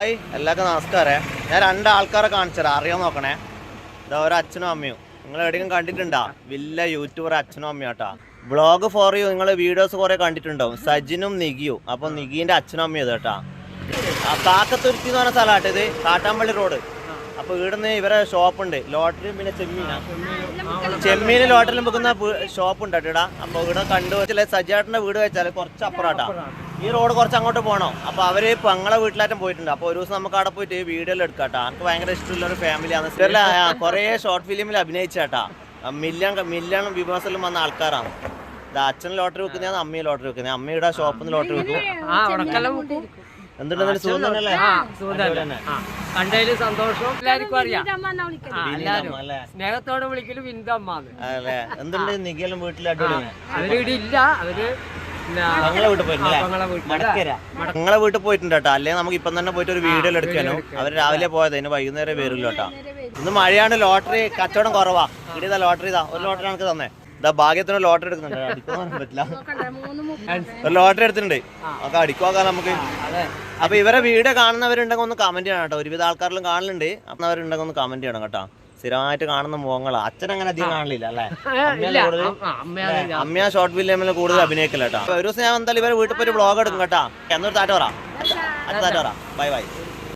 എല്ലാവർക്കും നമസ്കാരം. ഞാൻ രണ്ടാൾക്കാരെ കാണിച്ചുതരാം, അറിയാൻ നോക്കണേ. ഇതാ ഒരു അച്ഛനും അമ്മയും. നിങ്ങൾ എവിടെയെങ്കിലും കണ്ടിട്ടുണ്ടോ? വലിയ യൂട്യൂബർ അച്ഛനും അമ്മയും കേട്ടാ. വ്ളോഗ് ഫോർ യു നിങ്ങൾ വീഡിയോസ് കുറെ കണ്ടിട്ടുണ്ടാവും. സജിനും നികിയും. അപ്പൊ നിഗീന്റെ അച്ഛനും അമ്മയും ഇത് കേട്ടാ. കാക്കത്തുരുത്തി എന്ന് പറഞ്ഞ സ്ഥലമാട്ടെ ഇത്, കാട്ടാമ്പള്ളി റോഡ്. അപ്പൊ ഇവിടുന്ന് ഇവരെ ഷോപ്പുണ്ട്, ലോട്ടറിയും പിന്നെ ചെമ്മീന് ലോട്ടറിലും വെക്കുന്ന ഷോപ്പ് ഉണ്ട് കേട്ടാ. അപ്പൊ ഇവിടെ കണ്ടു വെച്ചാൽ സജിയേട്ടന്റെ വീട് വെച്ചാൽ കുറച്ച് അപ്പുറമാട്ടാ. ഈ റോഡ് കുറച്ച് അങ്ങോട്ട് പോകണം. അപ്പൊ അവര് പെങ്ങളെ വീട്ടിലായിട്ടും പോയിട്ടുണ്ട്. അപ്പൊ ഒരു ദിവസം നമുക്ക് അവിടെ പോയിട്ട് വീഡിയോയിൽ എടുക്കാട്ടാ. എനിക്ക് ഭയങ്കര ഇഷ്ടമുള്ള ഒരു ഫാമിലിയാണ്. കുറെ ഷോർട്ട് ഫിലിമിൽ അഭിനയിച്ചാട്ടാ. മില്യൺ വ്യൂവേഴ്സിലും വന്ന ആൾക്കാരാണ്. അച്ഛൻ ലോട്ടറി വെക്കുന്നതാണ്, അമ്മയും ലോട്ടറി വെക്കുന്നത്. അമ്മയുടെ ഷോപ്പിൽ നിന്ന് ലോട്ടറി വെക്കും. എന്തുണ്ടെങ്കിലും സുഖല്ലേ? കണ്ടതില് സന്തോഷം എല്ലാവർക്കും അറിയാം. സ്നേഹത്തോടെ വിളിക്കലും വിന്തമ്മ. അല്ലേ? എന്തുണ്ട് നിഖിലും വീട്ടിൽ അടിപൊളിയാണ്. അവരിവിടെ ഇല്ല, അവര് ഞങ്ങളെ വീട്ടിൽ പോയിട്ടുണ്ട്. നിങ്ങളെ വീട്ടിൽ പോയിട്ടുണ്ട് കേട്ടോ. അല്ലെങ്കിൽ നമുക്ക് ഇപ്പം തന്നെ പോയിട്ട് ഒരു വീഡിയോ എടുക്കാനോ. അവര് രാവിലെ പോയത്, ഇനി വൈകുന്നേരം വരില്ല കേട്ടോ. ഇന്ന് മഴയാണ്, ലോട്ടറി കച്ചവടം കുറവാ. ഇതാ ലോട്ടറി, ഇതാ ഒരു ലോട്ടറി നമുക്ക് തന്നെ. ഇതാ ഭാഗ്യത്തിന് ലോട്ടറി എടുക്കുന്നുണ്ട്. അടിക്കാൻ പറ്റില്ല, ഒരു ലോട്ടറി എടുത്തിട്ടുണ്ട്. ഒക്കെ അടിക്കുവാക്കാൻ നമുക്ക്. അപ്പൊ ഇവരെ വീഡിയോ കാണുന്നവരുണ്ടെങ്കിൽ ഒന്ന് കമന്റ് ചെയ്യണം കേട്ടോ. ഒരുവിധ ആൾക്കാരിലും കാണലുണ്ട്. അപ്പവരുണ്ടെങ്കിൽ ഒന്ന് കമന്റ് ചെയ്യണം കേട്ടോ. സ്ഥിരമായിട്ട് കാണുന്ന മുഖങ്ങളാ. അച്ഛൻ അങ്ങനെ അധികം കാണില്ല അല്ലേ? അമ്മയാ ഷോർട്ട് ഫിലിമിൽ കൂടുതൽ അഭിനയിക്കില്ല കേട്ടോ. ഒരു ദിവസം ഞാൻ എന്തായാലും ഇവരെ വീട്ടിൽ പോയി വ്ളോഗ് എടുക്കും കേട്ടോ. എന്നൊരു താറ്റ പറ. Bye bye.